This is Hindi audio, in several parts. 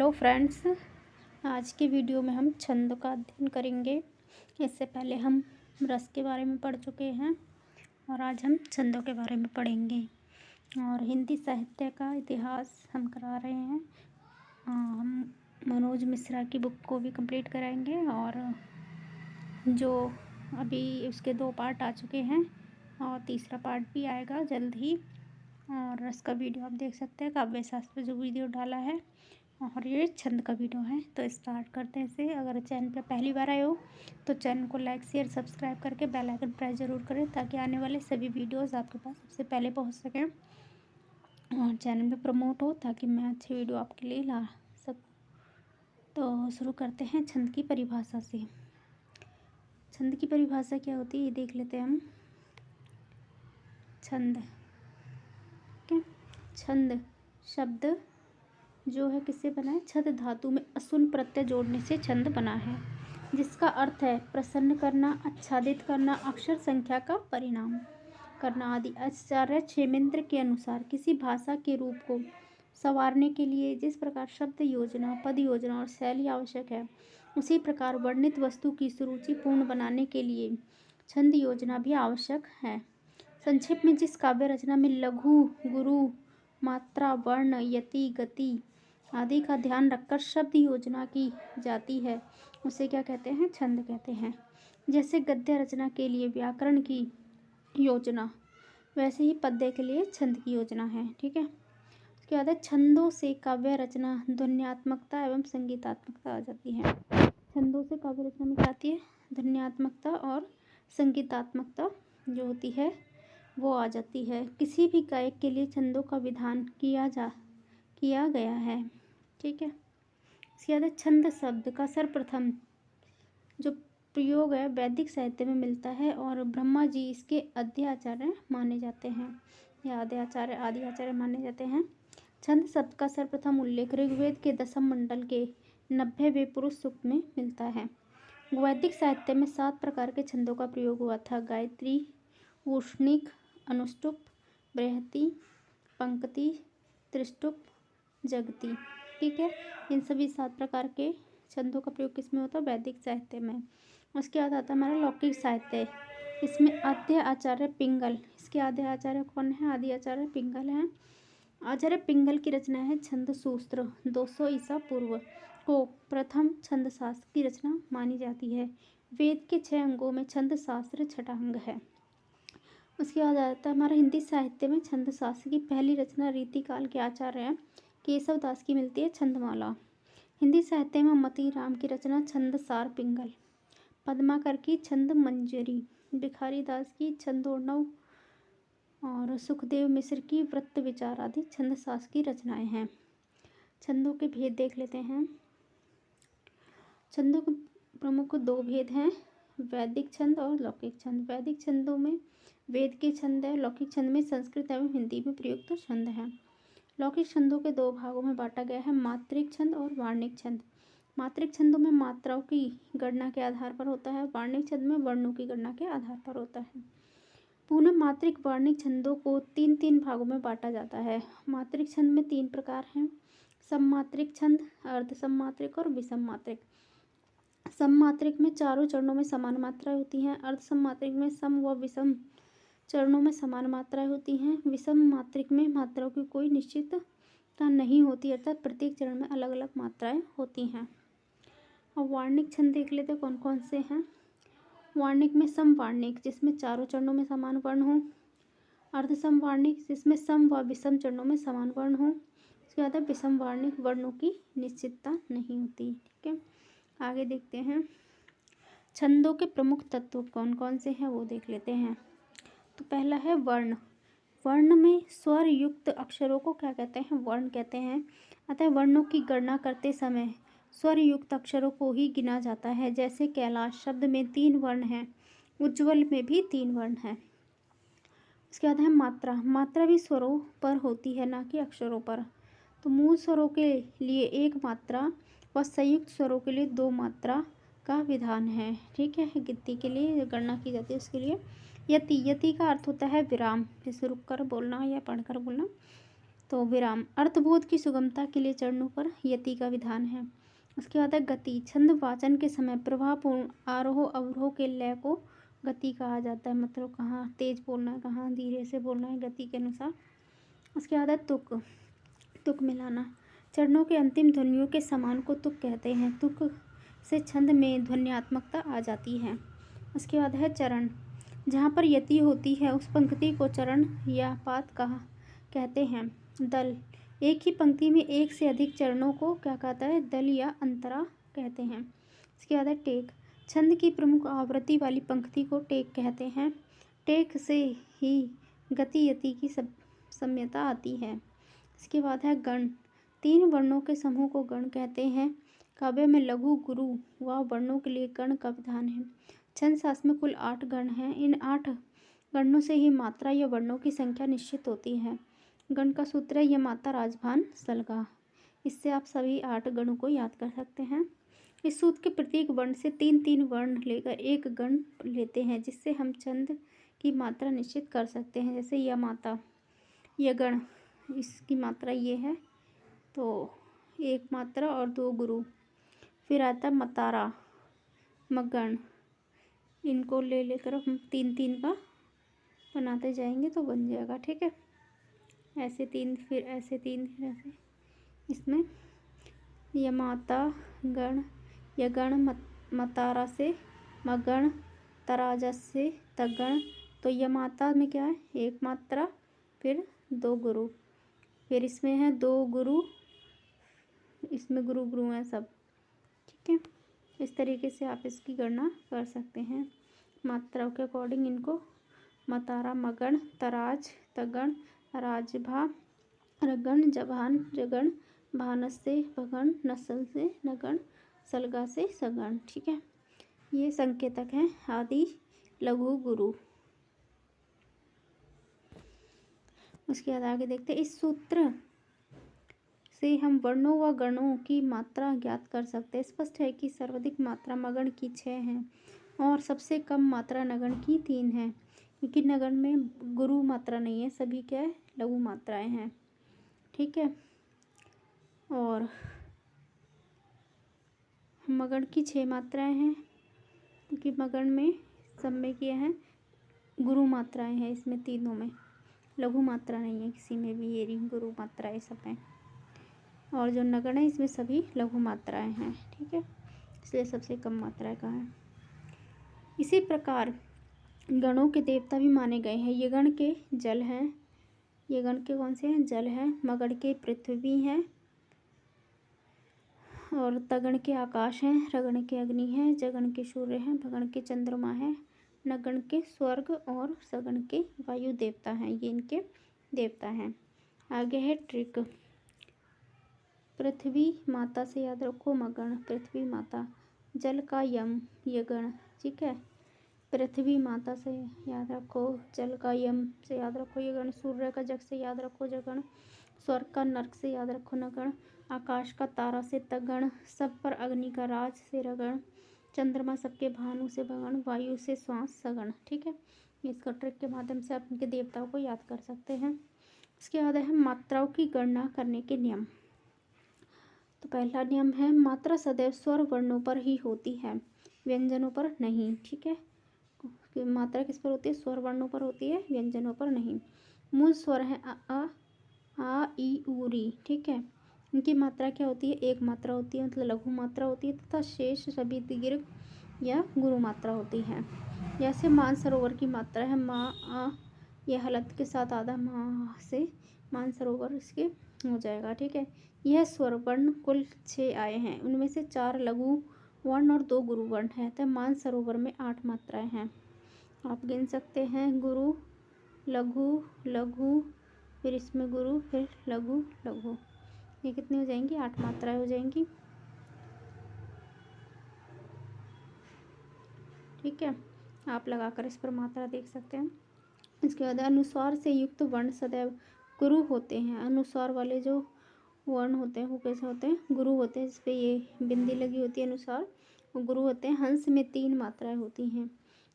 हेलो फ्रेंड्स, आज के वीडियो में हम छंद का अध्ययन करेंगे। इससे पहले हम रस के बारे में पढ़ चुके हैं और आज हम छंदों के बारे में पढ़ेंगे। और हिंदी साहित्य का इतिहास हम करा रहे हैं। हम मनोज मिश्रा की बुक को भी कंप्लीट कराएंगे और जो अभी उसके 2 पार्ट आ चुके हैं और तीसरा पार्ट भी आएगा जल्द ही। और रस का वीडियो आप देख सकते हैं, काव्य शास्त्र पे जो वीडियो डाला है, और ये छंद का वीडियो है। तो स्टार्ट करते हैं इसे। अगर चैनल पर पहली बार आए हो तो चैनल को लाइक शेयर सब्सक्राइब करके बेल आइकन प्रेस ज़रूर करें ताकि आने वाले सभी वीडियोस आपके पास सबसे पहले पहुंच सकें और चैनल में प्रमोट हो ताकि मैं अच्छी वीडियो आपके लिए ला सकूँ। तो शुरू करते हैं छंद की परिभाषा से। छंद की परिभाषा क्या होती है ये देख लेते हैं हम। छंद क्या? छंद शब्द जो है किससे बना है? छद धातु में असुन प्रत्यय जोड़ने से छंद बना है, जिसका अर्थ है प्रसन्न करना, आच्छादित करना, अक्षर संख्या का परिणाम करना आदि। आचार्य क्षेमेंद्र के अनुसार किसी भाषा के रूप को संवारने के लिए जिस प्रकार शब्द योजना, पद योजना और शैली आवश्यक है, उसी प्रकार वर्णित वस्तु की सुरुचि पूर्ण बनाने के लिए छंद योजना भी आवश्यक है। संक्षेप में जिस काव्य रचना में लघु, गुरु, मात्रा, वर्ण, यति, गति आदि का ध्यान रखकर शब्द योजना की जाती है उसे क्या कहते हैं? छंद कहते हैं। जैसे गद्य रचना के लिए व्याकरण की योजना, वैसे ही पद्य के लिए छंद की योजना है। ठीक है। उसके बाद है छंदों से काव्य रचना ध्वन्यात्मकता एवं संगीतात्मकता आ जाती है। छंदों से काव्य रचना में क्या आती है? ध्वन्यात्मकता और संगीतात्मकता जो होती है वो आ जाती है। किसी भी गायक के लिए छंदों का विधान किया गया है। ठीक है। इसके बाद छंद शब्द का सर्वप्रथम जो प्रयोग है वैदिक साहित्य में मिलता है और ब्रह्मा जी इसके आद्य आचार्य माने जाते हैं या आदि आचार्य माने जाते हैं। छंद शब्द का सर्वप्रथम उल्लेख ऋग्वेद के 10वें मंडल के 90वें पुरुष सूक्त में मिलता है। वैदिक साहित्य में 7 प्रकार के छंदों का प्रयोग हुआ था: गायत्री, उष्णिक, अनुष्टुप, बृहति, पंक्ति, त्रिष्टुप, जगति। ठीक है। इन सभी 7 प्रकार के छंदों का प्रयोग किसमें होता है? वैदिक साहित्य में। उसके बाद आता है हमारा लौकिक साहित्य। इसमें आद्य आचार्य पिंगल, इसके आद्य आचार्य कौन है? आदि आचार्य पिंगल हैं। आचार्य पिंगल की रचना है छंद सूत्र 200 ईसा पूर्व को प्रथम छंद शास्त्र की रचना मानी जाती है। वेद के 6 अंगों में छंद शास्त्र छठा अंग है। उसके बाद आता है हमारा हिंदी साहित्य में छंद शास्त्र की पहली रचना रीतिकाल के आचार्य केशव दास की मिलती है, छंदमाला। हिंदी साहित्य में मती राम की रचना छंदसार पिंगल, पद्माकर की छंद मंजरी, भिखारी दास की छंदोर्णव और सुखदेव मिश्र की वृत्त विचार आदि छंद शास्त्र की रचनाएं हैं। छंदों के भेद देख लेते हैं। छंदों के प्रमुख 2 भेद हैं, वैदिक छंद और लौकिक छंद। वैदिक छंदों में वेद के छंद है, लौकिक छंद में संस्कृत एवं हिंदी में प्रयुक्त छंद हैं। लौकिक छंदों के 2 भागों में बांटा गया है, मात्रिक छंद और वार्णिक छंद। मात्रिक छंदों में मात्राओं की गणना के आधार पर होता है, वार्णिक छंद में वर्णों की गणना के आधार पर होता है। पुनः मात्रिक वार्णिक छंदों को 3 भागों में बांटा जाता है। मात्रिक छंद में 3 प्रकार हैं: सममात्रिक छंद, अर्ध सममात्रिक और विषम मात्रिक। सममात्रिक में चारों चरणों में समान मात्राएं होती हैं। अर्ध सममात्रिक में सम व विषम चरणों में समान मात्राएं होती हैं। विषम मात्रिक में मात्राओं की कोई निश्चितता नहीं होती, अर्थात प्रत्येक चरण में अलग अलग मात्राएं होती हैं। अब वार्णिक छंद देख लेते हैं कौन कौन से हैं। वार्णिक में समवार्णिक जिसमें चारों चरणों में समान वर्ण हो। अर्ध समवार्णिक जिसमें सम व विषम चरणों में समान वर्ण हो। उसके बाद है विषम वार्णिक, वर्णों की निश्चितता नहीं होती। ठीक है। आगे देखते हैं छंदों के प्रमुख तत्व कौन कौन से हैं वो देख लेते हैं। तो पहला है वर्ण। वर्ण में स्वर युक्त अक्षरों को क्या कहते हैं? वर्ण कहते हैं। अतः वर्णों की गणना करते समय स्वर युक्त अक्षरों को ही गिना जाता है। जैसे कैलाश शब्द में 3 वर्ण हैं, उज्ज्वल में भी 3 वर्ण हैं। उसके बाद है मात्रा। मात्रा भी स्वरों पर होती है, ना कि अक्षरों पर। तो मूल स्वरों के लिए 1 मात्रा व संयुक्त स्वरों के लिए 2 मात्रा का विधान है। ठीक है। गिनती के लिए गणना की जाती है उसके लिए। यति, यति का अर्थ होता है विराम, जैसे रुक कर बोलना या पढ़कर बोलना। तो विराम। अर्थबोध की सुगमता के लिए चरणों पर यति का विधान है। उसके बाद है गति। छंद वाचन के समय प्रभावपूर्ण आरोह अवरोह के लय को गति कहा जाता है। मतलब कहाँ तेज बोलना है, कहाँ धीरे से बोलना है, गति के अनुसार। उसके बाद है तुक। तुक मिलाना। चरणों के अंतिम ध्वनियों के समान को तुक कहते हैं। तुक से छंद में ध्वन्यात्मकता आ जाती है। उसके बाद है चरण। जहाँ पर यति होती है उस पंक्ति को चरण या पाद कहते हैं। दल। एक ही पंक्ति में एक से अधिक चरणों को क्या कहता है? दल या अंतरा कहते हैं। इसके बाद है टेक। छंद की प्रमुख आवृत्ति वाली पंक्ति को टेक कहते हैं। टेक से ही गति यति की सम्यता आती है। इसके बाद है गण। 3 वर्णों के समूह को गण कहते हैं। काव्य में लघु गुरु व वर्णों के लिए गण का विधान है। छंद शास्त्र में कुल 8 गण हैं। इन 8 गणों से ही मात्रा या वर्णों की संख्या निश्चित होती है। गण का सूत्र है यमाता राजभान सलगा। इससे आप सभी 8 गणों को याद कर सकते हैं। इस सूत्र के प्रत्येक वर्ण से 3-3 वर्ण लेकर एक गण लेते हैं, जिससे हम छंद की मात्रा निश्चित कर सकते हैं। जैसे यमाता, यगण, इसकी मात्रा ये है, तो 1 मात्रा और 2 गुरु। फिर आता मतारा, मगण, इनको ले लेकर हम 3-3 का बनाते जाएंगे तो बन जाएगा। ठीक है, ऐसे 3, फिर ऐसे 3, फिर ऐसे। इसमें यमाता गण, यगण, मतारा से मगण, तराजस से तगण। तो यमाता में क्या है? 1 मात्रा, फिर 2 गुरु, फिर इसमें है 2 गुरु, इसमें गुरु गुरु हैं सब। ठीक है, इस तरीके से आप इसकी गणना कर सकते हैं। मात्राओं के अकॉर्डिंग इनको मतारा, मगण, तराज, तगण, राजभा, रगण, जभान, जगण, भानस से भगण, नस्ल से नगण, सलगा से सगण। ठीक है, ये संकेतक हैं आदि, लघु, गुरु। उसके बाद आगे देखते हैं। इस सूत्र से हम वर्णों व गणों की मात्रा ज्ञात कर सकते हैं। स्पष्ट है कि सर्वाधिक मात्रा मगण की 6 है और सबसे कम मात्रा नगण की 3 है, क्योंकि नगण में गुरु मात्रा नहीं है, सभी क्या है? लघु मात्राएं हैं। ठीक है, और मगण की 6 मात्राएं हैं, क्योंकि मगण में सब में क्या है? गुरु मात्राएं हैं। इसमें तीनों में लघु मात्रा नहीं है, किसी में भी ये रही गुरु मात्राएं सब हैं। और जो नगण है इसमें सभी लघु मात्राएं हैं। ठीक है, इसलिए सबसे कम मात्रा का है। इसी प्रकार गणों के देवता भी माने गए हैं। ये गण के जल हैं। ये गण के कौन से हैं? जल हैं। मगण के पृथ्वी हैं और तगण के आकाश हैं। रगण के अग्नि हैं। जगण के सूर्य हैं। भगण के चंद्रमा हैं। नगण के स्वर्ग और सगण के वायु देवता हैं। ये इनके देवता हैं। आगे है ट्रिक। पृथ्वी माता से याद रखो मगण, पृथ्वी माता। जल का यम, यगण। ठीक है, पृथ्वी माता से याद रखो, जल का यम से याद रखो यगण, सूर्य का जग से याद रखो जगण, स्वर्ग का नर्क से याद रखो नगण, आकाश का तारा से तगण, सब पर अग्नि का राज से रगण, चंद्रमा सबके भानु से भगण, वायु से श्वास सगण। ठीक है, इसका ट्रिक के माध्यम से आप इनके देवताओं को याद कर सकते हैं। इसके बाद है मात्राओं की गणना करने के नियम। तो पहला नियम है मात्रा सदैव स्वर वर्णों पर ही होती है, व्यंजनों पर नहीं। ठीक है, मात्रा किस पर होती है? स्वर वर्णों पर होती है, व्यंजनों पर नहीं। मूल स्वर है आ ई उ री। ठीक है, इनकी मात्रा क्या होती है? 1 मात्रा होती है, मतलब लघु मात्रा होती है, तथा शेष सभी दीर्घ या गुरु मात्रा होती है। जैसे मानसरोवर की मात्रा है मा आ, यह हलत के साथ आधा मा से मानसरोवर इसके हो जाएगा। ठीक है, यह स्वर वर्ण कुल 6 आए हैं, उनमें से 4 लघु वर्ण और 2 गुरु वर्ण है। तो मानसरोवर में 8 मात्राएं हैं, आप गिन सकते हैं। गुरु, लघु, लघु, फिर इसमें गुरु, फिर लघु, लघु। ये कितनी हो जाएंगी? 8 मात्राएं हो जाएंगी। ठीक है, आप लगाकर इस पर मात्रा देख सकते हैं। इसके बाद अनुस्वार से युक्त वर्ण सदैव गुरु होते हैं। अनुस्वार वाले जो वर्ण होते हैं वो कैसे होते हैं? गुरु होते हैं। इस पर ये बिंदी लगी होती है अनुस्वार, वो गुरु होते हैं। हंस में 3 मात्राएं होती हैं,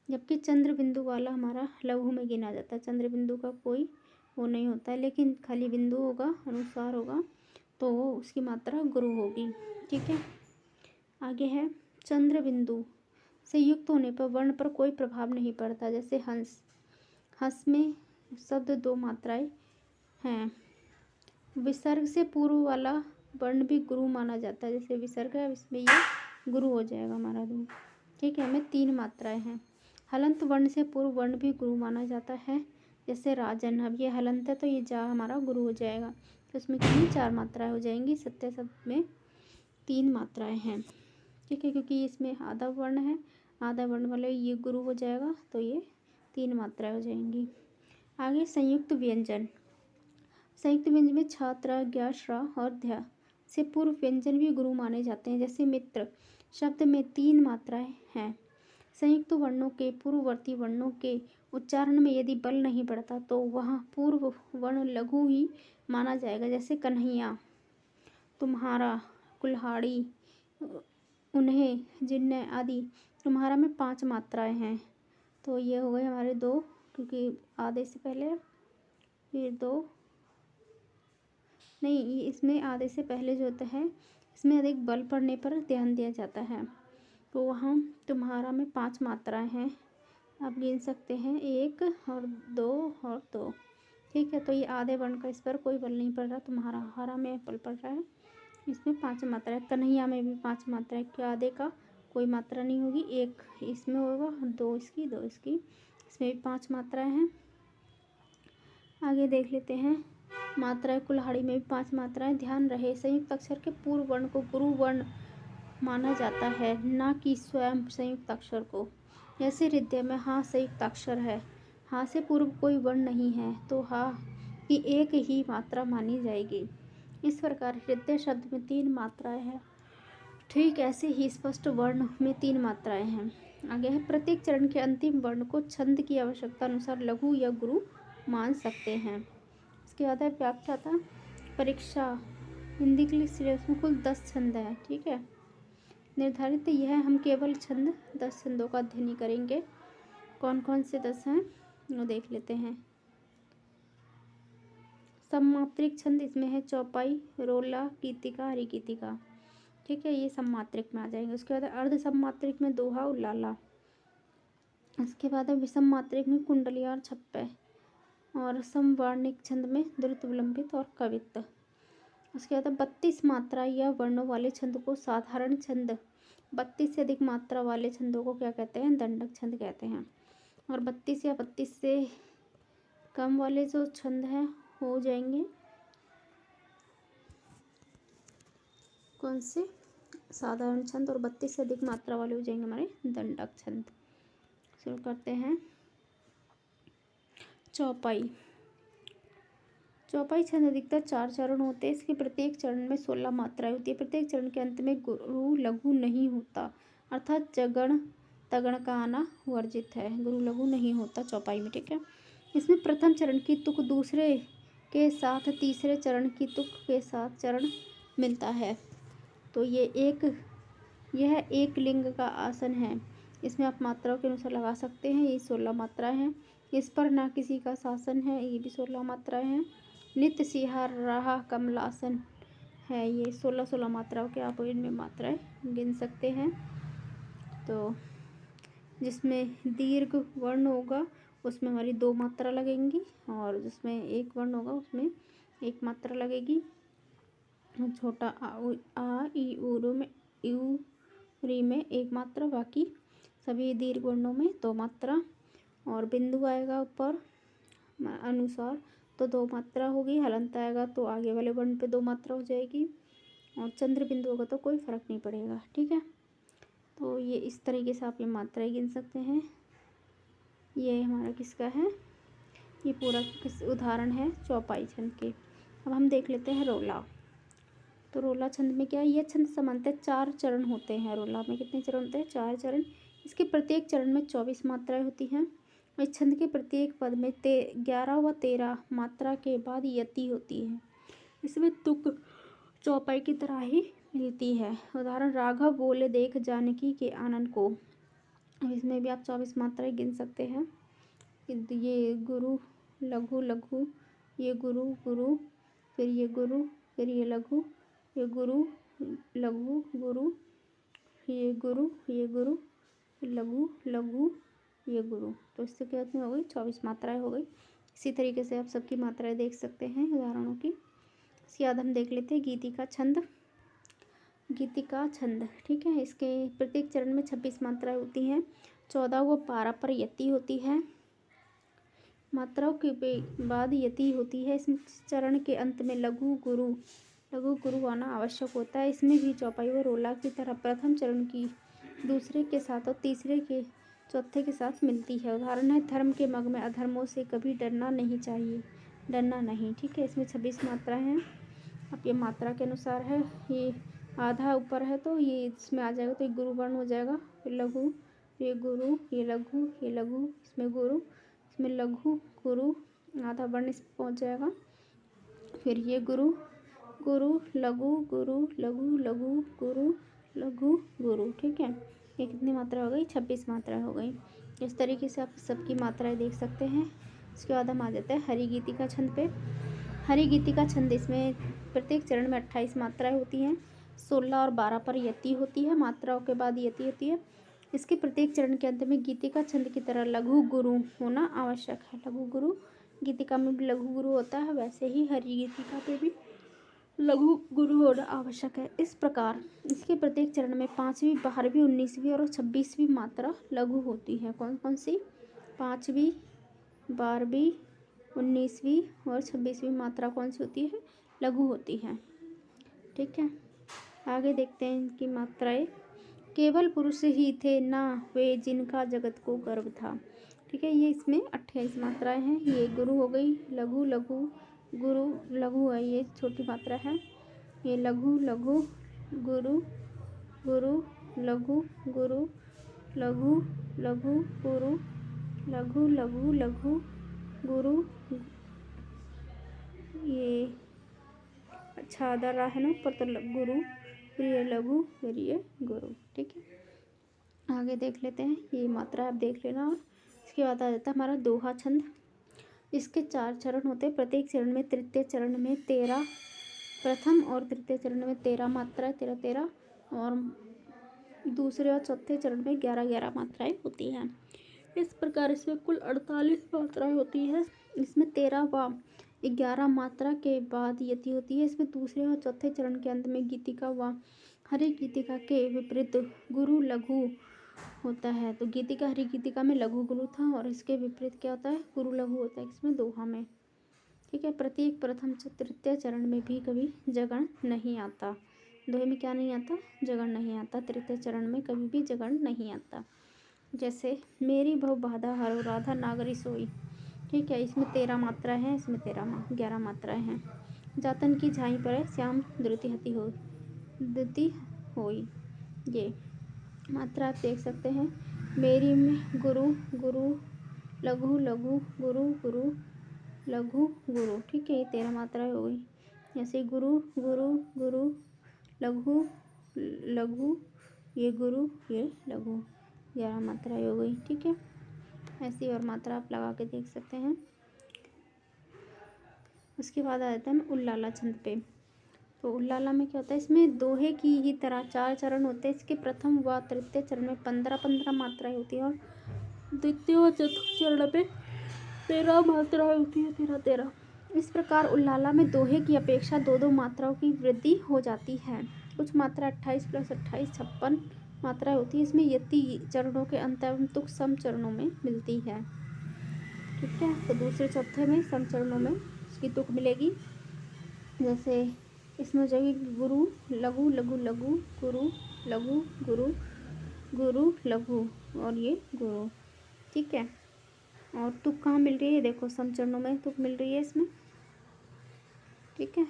जबकि चंद्र बिंदु वाला हमारा लघु में गिना जाता है। चंद्र बिंदु का कोई वो नहीं होता है, लेकिन खाली बिंदु होगा, अनुस्वार होगा तो वो उसकी मात्रा गुरु होगी। ठीक है, आगे है चंद्र बिंदु से युक्त होने पर वर्ण पर कोई प्रभाव नहीं पड़ता। जैसे हंस, हंस में शब्द दो मात्राएं हैं। विसर्ग से पूर्व वाला वर्ण भी गुरु माना जाता है। जैसे विसर्ग है, इसमें ये गुरु हो जाएगा हमारा दो। ठीक है, हमें तीन मात्राएं हैं। हलंत वर्ण से पूर्व वर्ण भी गुरु माना जाता है। जैसे राजन, अब ये हलंत है तो ये जा हमारा गुरु हो जाएगा। तो इसमें कितनी चार मात्राएं हो जाएंगी। सत्य शब्द में तीन मात्राएं हैं। ठीक है, क्योंकि इसमें आधा वर्ण है, आधा वर्ण वाले ये गुरु हो जाएगा तो ये तीन मात्राएं हो जाएंगी। आगे संयुक्त व्यंजन। संयुक्त व्यंजन में छात्र, ज्ञ, श्रा और ध्या से पूर्व व्यंजन भी गुरु माने जाते हैं। जैसे मित्र शब्द में तीन मात्राएं हैं। संयुक्त वर्णों के पूर्ववर्ती वर्णों के उच्चारण में यदि बल नहीं बढ़ता तो वहाँ पूर्व वर्ण लघु ही माना जाएगा। जैसे कन्हैया, तुम्हारा, कुल्हाड़ी, उन्हें, जिन्हें आदि। तुम्हारा में पांच मात्राएं हैं तो ये हो गए हमारे दो, क्योंकि आधे से पहले, फिर दो नहीं, ये इसमें आधे से पहले जो होता है इसमें अधिक बल पड़ने पर ध्यान दिया जाता है। तो वहाँ तुम्हारा में पांच मात्राएं हैं, आप गिन सकते हैं, एक और दो और दो। ठीक है, तो ये आधे वर्ण का इस पर कोई बल नहीं पड़ रहा। तुम्हारा हरा में बल पड़ रहा है, इसमें पांच मात्राएं। कन्हैया में भी पांच मात्राएं, क्या आधे का कोई मात्रा नहीं होगी। एक इसमें होगा, दो इसकी, दो इसकी, इसमें भी पांच मात्राएं हैं। आगे देख लेते हैं मात्राएं। कुल्हाड़ी में भी पांच मात्राएं। ध्यान रहे संयुक्त अक्षर के पूर्व वर्ण को गुरु वर्ण माना जाता है, ना कि स्वयं संयुक्त अक्षर को। जैसे हृदय में हाँ संयुक्त अक्षर है, हाँ से पूर्व कोई वर्ण नहीं है तो हाँ की एक ही मात्रा मानी जाएगी। इस प्रकार हृदय शब्द में तीन मात्राएं हैं। ठीक ऐसे ही स्पष्ट वर्ण में तीन मात्राएं हैं। आगे है प्रत्येक चरण के अंतिम वर्ण को छंद की आवश्यकता अनुसार लघु या गुरु मान सकते हैं। इसके बाद है व्याख्याता परीक्षा। हिंदी के लिए सिलेबस में कुल 10 छंद हैं। ठीक है, निर्धारित यह हम केवल छंद 10 छंदों का अध्ययन ही करेंगे। कौन कौन से 10 हैं वो देख लेते हैं। सममात्रिक छंद इसमें है चौपाई, रोला, गीतिका, हरिगीतिका। ठीक है, ये सममात्रिक में आ जाएंगे। उसके बाद अर्ध सममात्रिक में दोहा और लाला। इसके बाद है विषम मात्रिक में कुंडलिया और छप्पे। और समवर्णिक छंद में द्रुत, विलंबित और कवित्त। उसके बाद 32 मात्रा या वर्णों वाले छंद को साधारण छंद, 32 से अधिक मात्रा वाले छंदों को क्या कहते हैं, दंडक छंद कहते हैं। और 32 या 32 से कम वाले जो छंद हैं हो जाएंगे कौन से, साधारण छंद। और 32 से अधिक मात्रा वाले हो जाएंगे हमारे दंडक छंद। शुरू करते हैं चौपाई। चौपाई छंद अधिकतर 4 चरण होते हैं। इसके प्रत्येक चरण में 16 मात्राएं होती है। प्रत्येक चरण के अंत में गुरु लघु नहीं होता, अर्थात जगण तगण का आना वर्जित है। गुरु लघु नहीं होता चौपाई में। ठीक है, इसमें प्रथम चरण की तुक दूसरे के साथ तीसरे चरण की तुक के साथ चरण मिलता है। तो यह एक लिंग का आसन है। इसमें आप मात्राओं के अनुसार लगा सकते हैं। ये 16 मात्राएं हैं। इस पर ना किसी का शासन है, ये भी 16 मात्राएं हैं। नित्य सिहार राह कमलासन है, ये 16 मात्राओं के आप इनमें मात्राएं गिन सकते हैं। तो जिसमें दीर्घ वर्ण होगा उसमें हमारी 2 मात्रा लगेंगी, और जिसमें एक वर्ण होगा उसमें 1 मात्रा लगेगी। छोटा आ ई ऊ में यू री में 1 मात्रा, बाकी सभी दीर्घ वर्णों में 2 मात्रा। और बिंदु आएगा ऊपर अनुसार तो 2 मात्रा होगी। हलंत आएगा तो आगे वाले वर्ण पे 2 मात्रा हो जाएगी। और चंद्र बिंदु होगा तो कोई फर्क नहीं पड़ेगा। ठीक है, तो ये इस तरीके से आप ये मात्राएं गिन सकते हैं। ये हमारा किसका है, ये पूरा किस उदाहरण है चौपाई छंद के। अब हम देख लेते हैं रोला। तो रोला छंद में क्या है, यह छंद सामान्यतः 4 चरण होते हैं। रोला में कितने चरण होते हैं, 4 चरण। इसके प्रत्येक चरण में 24 मात्राएं होती हैं। इस छंद के प्रत्येक पद में 11 व 13 मात्रा के बाद यति होती है। इसमें तुक चौपाई की तरह ही मिलती है। उदाहरण राघव बोले देख जानकी के आनंद को। अब इसमें भी आप 24 मात्राएं गिन सकते हैं। ये गुरु लघु लघु ये गुरु गुरु, फिर ये गुरु, फिर ये लघु, ये गुरु लघु गुरु, ये गुरु, ये गुरु, लघु लघु, ये गुरु। तो इससे क्या हो गई 24 मात्राएं हो गई। इसी तरीके से आप सबकी मात्राएं देख सकते हैं उदाहरणों की। इसके बाद हम देख लेते हैं गीतिका छंद। गीतिका छंद, ठीक है। इसके प्रत्येक चरण में 26 मात्राएं होती हैं। 14 वो पारा पर यति होती है। मात्राओं के बाद यति होती है। इस चरण के अंत में लघु गुरु आना आवश्यक होता है। इसमें भी चौपाई व रोला की तरह प्रथम चरण की दूसरे के साथ और तीसरे के चौथे के साथ मिलती है। उदाहरण है, धर्म के मग में अधर्मों से कभी डरना नहीं चाहिए, डरना नहीं, ठीक है। इसमें 26 मात्राएं हैं। अब ये मात्रा के अनुसार है। ये आधा ऊपर है तो ये इसमें आ जाएगा, तो ये गुरु वर्ण हो जाएगा। फिर लघु, ये गुरु, ये लघु, ये लघु, इसमें गुरु, इसमें लघु गुरु, आधा वर्ण इस पहुँच जाएगा। फिर ये गुरु गुरु लघु गुरु लघु लघु गुरु लघु गुरु, ठीक है। ये कितनी मात्रा हो गई? 26 मात्रा हो गई। इस तरीके से आप सबकी मात्राएं देख सकते हैं। इसके बाद हम आ जाते हैं हरि गीतिका छंद पे। हरि गीतिका छंद, इसमें प्रत्येक चरण में 28 मात्राएं होती हैं। 16 और 12 पर यति होती है। मात्राओं के बाद यति होती है। इसके प्रत्येक चरण के अंत में गीतिका छंद की तरह लघु गुरु होना आवश्यक है। लघु गुरु, गीतिका में भी लघु गुरु होता है, वैसे ही हरि गीतिका पे भी लघु गुरु होना आवश्यक है। इस प्रकार इसके प्रत्येक चरण में 5वीं, 12वीं, 19वीं और 26वीं मात्रा लघु होती है। कौन कौन सी? 5वीं, 12वीं, 19वीं और 26वीं मात्रा कौन सी होती है? लघु होती है, ठीक है। आगे देखते हैं इनकी मात्राएं। केवल पुरुष ही थे ना वे जिनका जगत को गर्व था, ठीक है। ये इसमें 28 मात्राएं हैं। ये गुरु हो गई, लघु लघु गुरु लघु है, ये छोटी मात्रा है। ये लघु लघु गुरु गुरु लघु गुरु लघु लघु गुरु लघु लघु लघु गुरु, ये अच्छा आधा रहा है ना ऊपर, तो गुरु, फिर ये लघु, फिर ये गुरु, ठीक है। आगे देख लेते हैं। ये मात्रा आप देख लेना। और इसके बाद आ जाता है हमारा दोहा छंद। इसके 4 चरण होते हैं। प्रत्येक चरण में तृतीय चरण में 13, प्रथम और तृतीय चरण में 13 मात्राएं, 13 और दूसरे और चौथे चरण में 11 मात्राएं होती हैं। इस प्रकार इसमें कुल 48 मात्राएं होती हैं। इसमें 13 व 11 मात्रा के बाद यति होती है। इसमें दूसरे और चौथे चरण के अंत में गीतिका व हरि गीतिका के विपरीत गुरु लघु होता है। तो गीतिका हरि गीतिका में लघु गुरु था और इसके विपरीत क्या होता है? गुरु लघु होता है इसमें दोहा में, ठीक है। प्रत्येक प्रथम तृतीय चरण में भी कभी जगण नहीं आता। दोहे में क्या नहीं आता? जगण नहीं आता। तृतीय चरण में कभी भी जगण नहीं आता। जैसे मेरी भव बाधा हरो राधा नागरी सोई, ठीक है। इसमें 13 मात्राएं हैं, इसमें 11 मात्राएं हैं। जातन की झाई पर श्याम द्रुति होई, ये मात्रा आप देख सकते हैं। मेरी में गुरु गुरु लघु लघु गुरु गुरु लघु गुरु, ठीक है। ये 13 मात्राएं हो गई। जैसे गुरु गुरु गुरु लघु लघु, ये गुरु, ये लघु, 11 मात्राएं हो गई, ठीक है। ऐसी और मात्रा आप लगा के देख सकते हैं। उसके बाद आ जाता है उल्लाला छंद पे। तो उल्लाला में क्या होता है? इसमें दोहे की ही तरह 4 चरण होते हैं। इसके प्रथम व तृतीय चरण में 15 मात्राएं होती हैं और द्वितीय व चतुर्थ चरण में 13 मात्राएं होती है, 13। इस प्रकार उल्लाला में दोहे की अपेक्षा 2 मात्राओं की वृद्धि हो जाती है। कुछ मात्रा 28 + 28 56 मात्राएं होती है। इसमें यति चरणों के अंत एवं तुक सम चरणों में मिलती है, ठीक है। तो दूसरे चौथे में सम चरणों में उसकी तुक मिलेगी। जैसे इसमें हो जाएगी गुरु लघु लघु लघु गुरु लघु गुरु गुरु लघु और ये गुरु, ठीक है। और तुक कहाँ मिल रही है? देखो सम चरणों में तुक मिल रही है इसमें, ठीक है।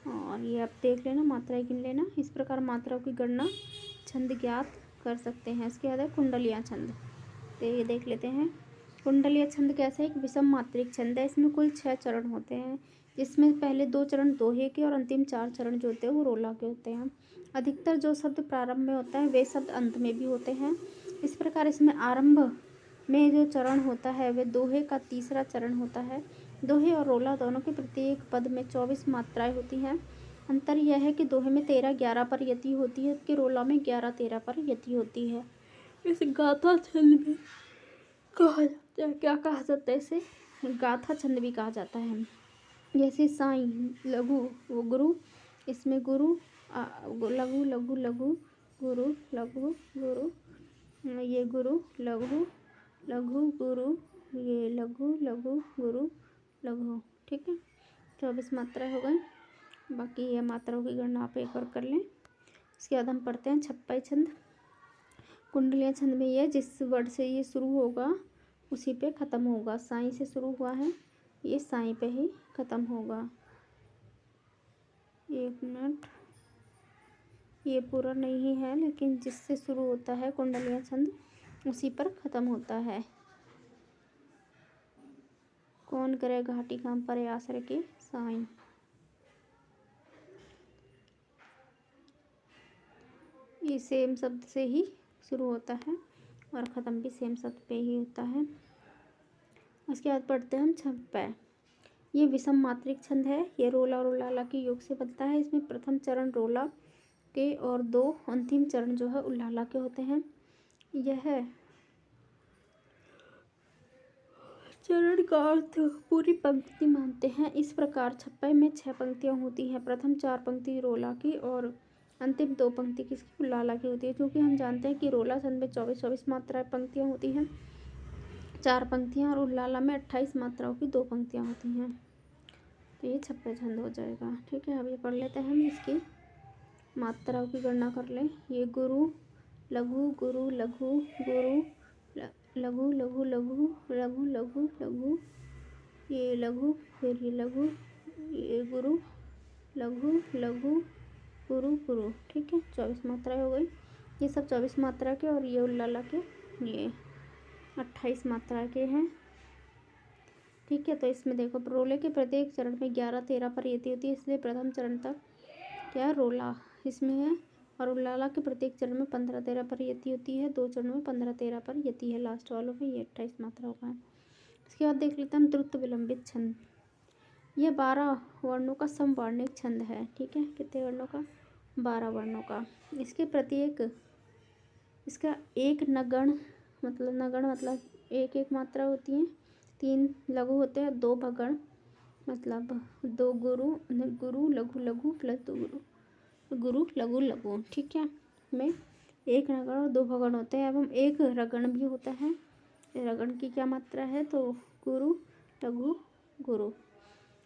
और ये आप देख लेना, मात्राएं गिन लेना। इस प्रकार मात्राओं की गणना छंद ज्ञात कर सकते हैं। इसके बाद है कुंडलिया छंद। तो ये देख लेते हैं। कुंडलिया छंद कैसे? एक विषम मात्रिक छंद है। इसमें कुल 6 चरण होते हैं, जिसमें पहले 2 चरण दोहे के और अंतिम 4 चरण जो होते हैं वो रोला के होते हैं। अधिकतर जो शब्द प्रारंभ में होता है वे शब्द अंत में भी होते हैं। इस प्रकार इसमें आरंभ में जो चरण होता है वह दोहे का तीसरा चरण होता है दोहे और रोला दोनों के प्रत्येक पद में 24 मात्राएं होती हैं। अंतर यह है कि दोहे में 13-11 पर यति होती है, जबकि रोला में 11-13 पर यति होती है। इस गाथा छंद में कहा जाता है, क्या कहा जाता है इसे? गाथा छंद भी कहा जाता है। जैसे साईं, लघु वो गुरु, इसमें गुरु लघु लघु लघु गुरु लघु गुरु, ये गुरु लघु लघु गुरु, ये लघु लघु गुरु लघु। ठीक है, 24 मात्राएं हो गई। बाकी ये मात्राओं की गणना आप एक और कर लें। इसके बाद हम पढ़ते हैं छप्पई छंद। कुंडलिया छंद में ये जिस वर्ड से ये शुरू होगा उसी पे ख़त्म होगा। साईं से शुरू हुआ है, ये साईं पे ही ख़त्म होगा। एक मिनट, ये पूरा नहीं है, लेकिन जिससे शुरू होता है कुंडलिया छंद उसी पर ख़त्म होता है। कौन करे घाटी काम पर आसर के साईं। ये सेम शब्द से ही शुरू होता है और ख़त्म भी सेम शब्द पे ही होता है। उसके बाद पढ़ते हैं हम छप्पै। ये विषम मात्रिक छंद है। ये रोला और उल्लाला के योग से बनता है। इसमें प्रथम चरण रोला के और 2 अंतिम चरण जो है उल्लाला के होते हैं। यह चरण का अर्थ पूरी पंक्ति मानते हैं। इस प्रकार छप्पै में 6 पंक्तियाँ होती हैं। प्रथम 4 पंक्ति रोला की और अंतिम 2 पंक्ति किसकी? उल्लाला की होती है। क्योंकि हम जानते हैं कि रोला छंद में 24-24 मात्राएं पंक्तियाँ होती हैं, 4 पंक्तियाँ, और उल्लाला में 28 मात्राओं की 2 पंक्तियाँ होती हैं। तो ये छप्पै छंद हो जाएगा। ठीक है, अब ये पढ़ लेते हैं हम। इसकी मात्राओं की गणना कर लें। ये गुरु लघु गुरु लघु गुरु लघु लघु लघु लघु लघु लघु, ये लघु, फिर ये लघु, ये गुरु लघु लघु गुरु गुरु। ठीक है, 24 मात्राएं हो गई। ये सब 24 मात्रा के और ये उल्लाला के ये 28 मात्रा के हैं। ठीक है, तो इसमें देखो रोले के प्रत्येक चरण में 11-13 पर यति होती है, इसलिए प्रथम चरण तक क्या रोला इसमें है, और उल्लाला के प्रत्येक चरण में 15-13 पर यति होती है। 2 चरणों में 15-13 पर यति है, लास्ट वालों में ये 28 मात्राओं का है। इसके बाद देख लेते हैं हम द्रुत विलंबित छंद। यह 12 वर्णों का समवर्णिक छंद है। ठीक है, कितने वर्णों का? 12 वर्णों का। इसके प्रत्येक इसका एक नगण मतलब एक एक मात्रा होती है, 3 लघु होते हैं, 2 भगण मतलब 2 गुरु लघु लघु प्लस 2 गुरु लघु लघु। ठीक है, में 1 नगण और 2 भगण होते हैं एवं 1 रगण भी होता है। रगण की क्या मात्रा है? तो गुरु लघु गुरु।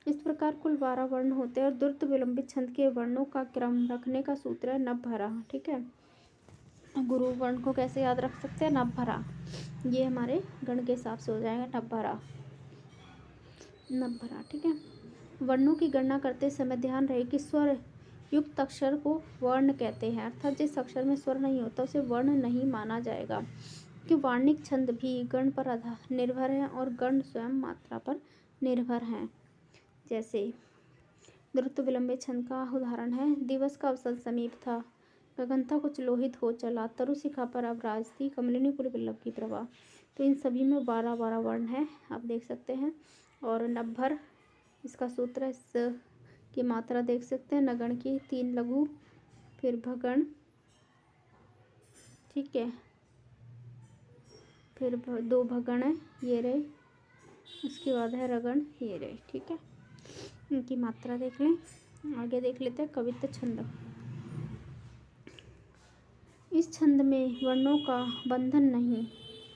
इस प्रकार कुल 12 वर्ण होते हैं और द्रुत विलंबित छंद के वर्णों का क्रम रखने का सूत्र है नभरा। ठीक है, गुरु वर्ण को कैसे याद रख सकते हैं? नभरा। ये हमारे गण के हिसाब से हो जाएगा नभरा। ठीक है, वर्णों की गणना करते समय ध्यान रहे कि स्वर युक्त अक्षर को वर्ण कहते हैं, अर्थात जिस अक्षर में स्वर नहीं होता उसे वर्ण नहीं माना जाएगा। कि वार्णिक छंद भी गण पर निर्भर हैं और गण स्वयं मात्रा पर निर्भर हैं। जैसे द्रुत विलंबित छंद का उदाहरण है, दिवस का अवसर समीप था, गगन था कुछ लोहित हो चला, तरु शिखा पर अब राज थी, कमलिनी पुर विल्लभ की प्रभा। तो इन सभी में 12-12 वर्ण हैं, आप देख सकते हैं। और नभर इसका सूत्र, इस की मात्रा देख सकते हैं, नगण की 3 लघु, फिर भगण, ठीक है, फिर 2 भगण है ये रहे, उसके बाद है रगण ये रहे। ठीक है, इनकी मात्रा देख लें। आगे देख लेते हैं कवित्त छंद। इस छंद में वर्णों का बंधन नहीं,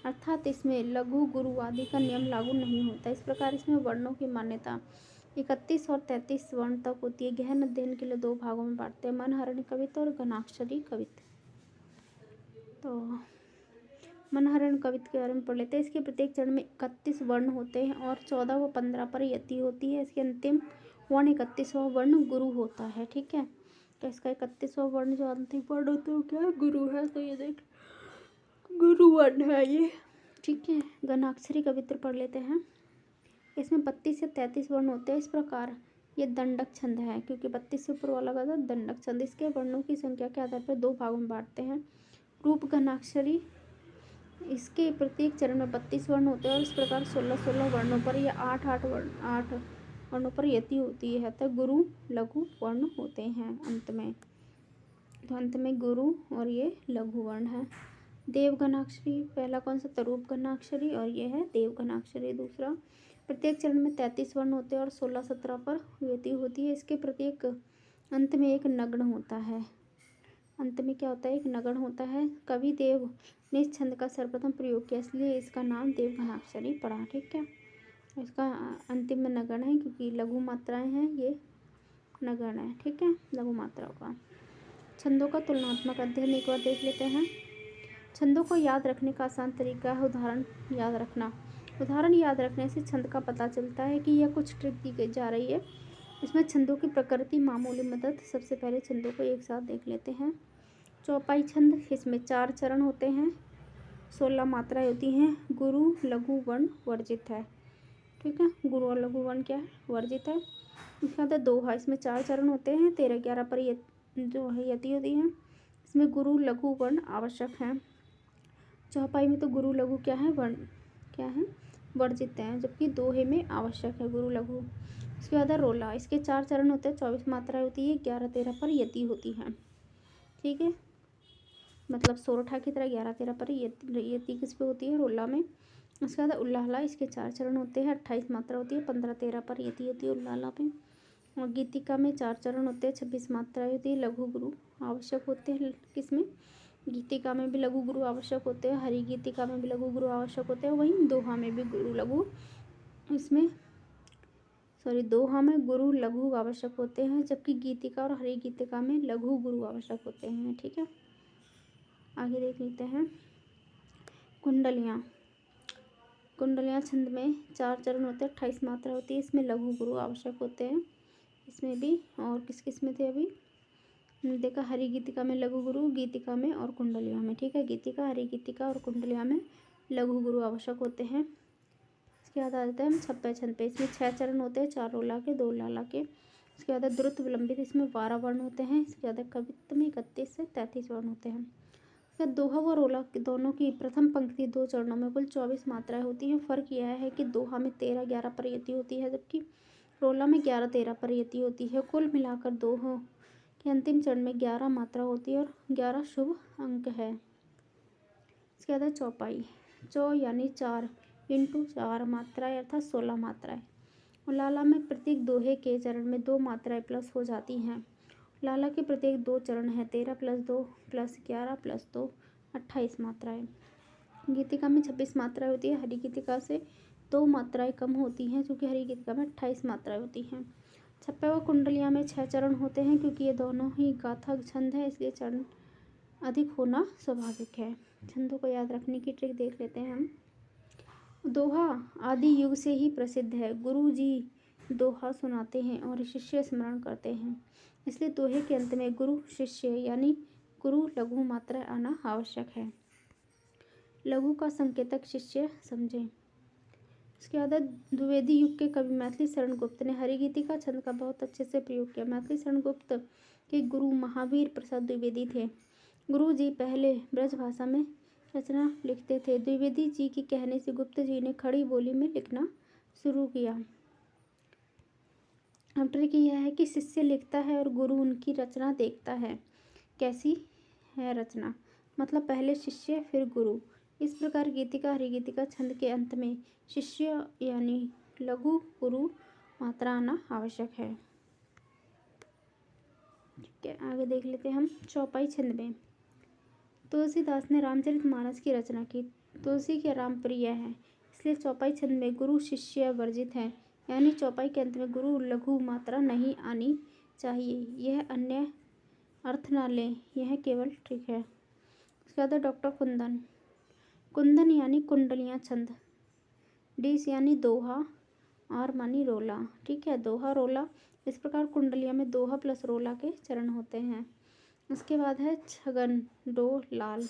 अर्थात इसमें लघु गुरु आदि का नियम लागू नहीं होता। इस प्रकार इसमें वर्णों की मान्यता 31 और 33 वर्ण तक होती है। गहन अध्ययन के लिए 2 भागों में बांटते हैं, मनहरण कवित्त और घनाक्षरी कवित्त। तो मनहरण कवित्त के बारे में पढ़ लेते हैं। इसके प्रत्येक चरण में 31 वर्ण होते हैं और 14 व 15 पर यति होती है। इसके अंतिम वर्ण 31वां वर्ण गुरु होता है। ठीक है, तो इसका 31वां वर्ण जो अंतिम वर्ण होता है वो क्या है? गुरु है। तो ये देख गुरु वर्ण है ये। ठीक है, घनाक्षरी कवित्त पढ़ लेते हैं। इसमें 32 या 33 वर्ण होते हैं। इस प्रकार ये दंडक छंद है, क्योंकि 32 से ऊपर वाला का दंडक छंद। इसके वर्णों की संख्या के आधार पर 2 भागों में बांटते हैं, रूप घनाक्षरी इसके प्रत्येक चरण में 32 वर्ण होते हैं और इस प्रकार 16 वर्णों पर या 8 वर्णों पर यति होती है, अतः गुरु लघु वर्ण होते हैं अंत में। तो अंत में गुरु और ये लघु वर्ण है। देवगनाक्षरी पहला कौन सा? तरूपगनाक्षरी, और ये है देवगनाक्षरी दूसरा। प्रत्येक चरण में 33 वर्ण होते हैं और 16-17 पर यति होती है। इसके प्रत्येक अंत में एक नग्न होता है। अंत में क्या होता है? एक नगण होता है। कवि देव ने इस छंद का सर्वप्रथम प्रयोग किया, इसलिए इसका नाम देवघनाक्षरी पड़ा। ठीक है, इसका अंतिम में नगण है क्योंकि लघु मात्राएं हैं, ये नगण है। ठीक है, लघु मात्राओं का। छंदों का तुलनात्मक अध्ययन एक बार देख लेते हैं। छंदों को याद रखने का आसान तरीका है उदाहरण याद रखना। उदाहरण याद रखने से छंद का पता चलता है कि यह कुछ ट्रिक दी जा रही है। इसमें छंदों की प्रकृति मामूली मदद। सबसे पहले छंदों को एक साथ देख लेते हैं। चौपाई छंद, इसमें 4 चरण होते हैं, 16 मात्राएं होती हैं। गुरु लघु वर्ण वर्जित है। ठीक है, गुरु और लघु वर्ण क्या है? वर्जित है। उसके बाद दोहा, इसमें 4 चरण होते हैं, 13-11 पर जो है यति होती है। इसमें गुरु लघु वर्ण आवश्यक है। चौपाई में तो गुरु लघु क्या है? वर्ण क्या है? वर्जित है, जबकि दोहे में आवश्यक है गुरु लघु। इसके बाद है रोला, इसके 4 चरण होते हैं, 24 मात्राएं होती है, 11-13 पर यति होती है। ठीक है, मतलब सोरठा की तरह 11-13 पर यति किस पे होती है? रोला में। उसके बाद उल्लाला, इसके 4 चरण होते हैं, 28 मात्रा होती है, 15-13 पर यति होती है उल्लाला पे। और गीतिका में 4 चरण होते हैं, 26 मात्राएं होती है, लघु गुरु आवश्यक होते हैं। किसमें? गीतिका में भी लघु गुरु आवश्यक होते हैं, हरि गीतिका में भी लघु गुरु आवश्यक होते हैं, वहीं दोहा में भी गुरु लघु इसमें दोहा में गुरु लघु आवश्यक होते हैं, जबकि गीतिका और हरि गीतिका में लघु गुरु आवश्यक होते हैं। ठीक है, आगे देख लेते हैं। कुंडलियाँ, कुंडलियाँ छंद में 4 चरण होते हैं, 28 मात्रा होती है, इसमें लघु गुरु आवश्यक होते हैं। इसमें भी और किस में थे अभी देखा? हरि गीतिका में लघु गुरु, गीतिका में और कुंडलिया में। ठीक है, गीतिका, हरि गीतिका और कुंडलिया में लघु गुरु आवश्यक होते हैं। इसके बाद आ जाते हैं हम छप्पे छंद पे। इसमें 6 चरण होते हैं, 4 रोला के, 2 लाला के। इसके बाद द्रुत विलंबित, इसमें 12 वर्ण होते हैं। इसके बाद कवित्त में 31 से 33 वर्ण होते हैं। इसके बाद दोहा व रोला दोनों की प्रथम पंक्ति 2 चरणों में कुल 24 मात्राएं होती हैं। फर्क यह है कि दोहा में 13-11 पर यति होती है, जबकि रोला में 11-13 पर यति होती है। कुल मिलाकर दोहों के अंतिम चरण में 11 मात्रा होती है और 11 शुभ अंक है। इसके बाद है चौपाई। चौ यानी 4 इंटू 4 मात्राएं अर्थात 16 मात्राएं। लाला में प्रत्येक दोहे के चरण में 2 मात्राएं प्लस हो जाती हैं। लाला के प्रत्येक 2 चरण हैं, 13 + 2 + 11 + 2 28 मात्राएं। गीतिका में 26 मात्राएं होती है, हरि गीतिका से 2 मात्राएं कम होती हैं, क्योंकि हरि गीतिका में 28 मात्राएं होती हैं। छप्पे व कुंडलिया में 6 चरण होते हैं, क्योंकि ये दोनों ही गाथा छंद है, इसलिए चरण अधिक होना स्वाभाविक है। छंदों को याद रखने की ट्रिक देख लेते हैं हम। दोहा आदि युग से ही प्रसिद्ध है। गुरु जी दोहा सुनाते हैं और शिष्य स्मरण करते हैं, इसलिए दोहे के अंत में गुरु शिष्य यानी गुरु लघु मात्रा आना आवश्यक है। लघु का संकेतक शिष्य समझें। इसके बाद द्विवेदी युग के कवि मैथिली शरण गुप्त ने हरिगीतिका छंद का बहुत अच्छे से प्रयोग किया। मैथिली शरण गुप्त के गुरु महावीर प्रसाद द्विवेदी थे। गुरु जी पहले ब्रज भाषा में रचना लिखते थे। द्विवेदी जी के कहने से गुप्त जी ने खड़ी बोली में लिखना शुरू किया। अब ट्रिक यह है कि शिष्य लिखता है और गुरु उनकी रचना देखता है कैसी है रचना, मतलब पहले शिष्य फिर गुरु। इस प्रकार गीतिका हरिगीतिका छंद के अंत में शिष्य यानी लघु गुरु मात्रा आना आवश्यक है। ठीक है, आगे देख लेते हैं हम। चौपाई छंद में तुलसीदास ने रामचरितमानस की रचना की। तुलसी के राम प्रिय है, इसलिए चौपाई छंद में गुरु शिष्य वर्जित है, यानी चौपाई के अंत में गुरु लघु मात्रा नहीं आनी चाहिए। यह अन्य अर्थ ना लें, यह केवल ट्रिक है। उसके बाद डॉक्टर कुंदन। कुंदन यानी कुंडलियाँ छंद। डिस यानी दोहा, आर मानी रोला। ठीक है, दोहा रोला। इस प्रकार कुंडलिया में दोहा प्लस रोला के चरण होते हैं। उसके बाद है छगन डो लाल।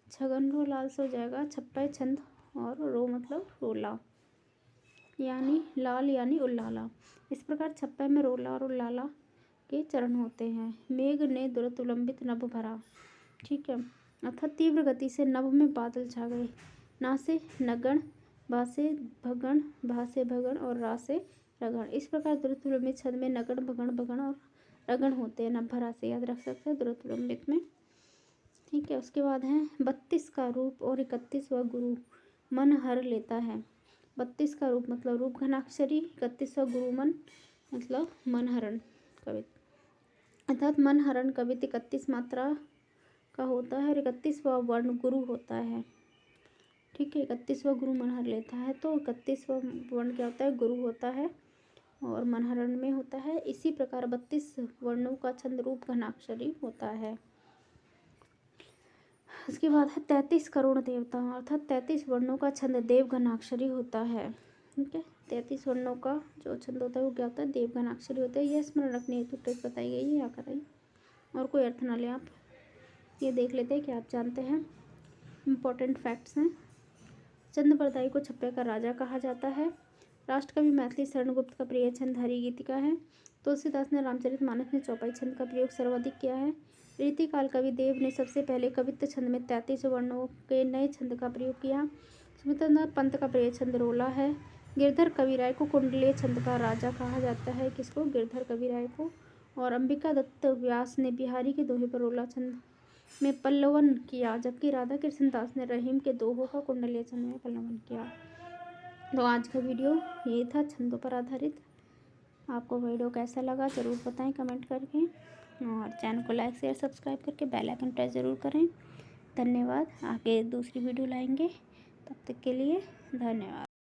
छगन डो लाल से हो जाएगा छप्पे छंद, और रो मतलब रोला यानी लाल यानी उल्लाला। इस प्रकार छप्पे में रोला और उल्लाला के चरण होते हैं। मेघ ने दुरत उलंबित नभ भरा। ठीक है, अर्थात तीव्र गति से नभ में बादल छा गए। ना से नगण, भा से भगण, भा से भगण और रा से रगण। इस प्रकार द्रुत विलंबित छंद में नगण, भगण, भगण और रगण होते हैं। नभ रा से याद रख सकते हैं द्रुत विलंबित में। ठीक है, उसके बाद है 32 का रूप और 31वां गुरु मन हर लेता है। 32 का रूप मतलब रूप घनाक्षरी, 31वां गुरु मन मतलब मनहरण कवित, अर्थात मनहरण कवित 31 मात्रा का होता है और 31वां वर्ण गुरु होता है। ठीक है, 31वां गुरु मनहर लेता है तो 31वां वर्ण क्या होता है, गुरु होता है और मनहरण में होता है। इसी प्रकार 32 वर्णों का छंद रूप घनाक्षरी होता है। उसके बाद है 33 करोड़ देवता, अर्थात 33 वर्णों का छंद देव घनाक्षरी होता है। ठीक है, 33 वर्णों का जो छंद होता है वो क्या होता है, देव घनाक्षरी होता है। यह स्मरण रखने हेतु ट्रिक बताई गई है, या कराई और कोई अर्थ ना ले आप। ये देख लेते हैं कि आप जानते हैं। इम्पोर्टेंट फैक्ट्स हैं। चंद बरदाई को छप्पे का राजा कहा जाता है। राष्ट्रकवि मैथिली शरण गुप्त का प्रिय छंद हरि गीतिका है। तुलसीदास ने रामचरितमानस में चौपाई छंद का प्रयोग सर्वाधिक किया है। रीतिकाल कवि देव ने सबसे पहले कवित्व छंद में 33 वर्णों के नए छंद का प्रयोग किया। सुमित्रनाथ पंत का प्रिय छंद रोला है। गिरधर कविराय को कुंडलीय छंद का राजा कहा जाता है। किसको, गिरधर कविराय को। और अंबिका दत्त व्यास ने बिहारी के दोहे पर रोला छंद में पल्लवन किया, जबकि राधा कृष्ण दास ने रहीम के दोहों का कुंडलीय छंद में पल्लवन किया। तो आज का वीडियो ये था छंदों पर आधारित। आपको वीडियो कैसा लगा ज़रूर बताएं कमेंट करके, और चैनल को लाइक शेयर सब्सक्राइब करके बेल आइकन प्रेस ज़रूर करें। धन्यवाद। आगे दूसरी वीडियो लाएंगे, तब तक के लिए धन्यवाद।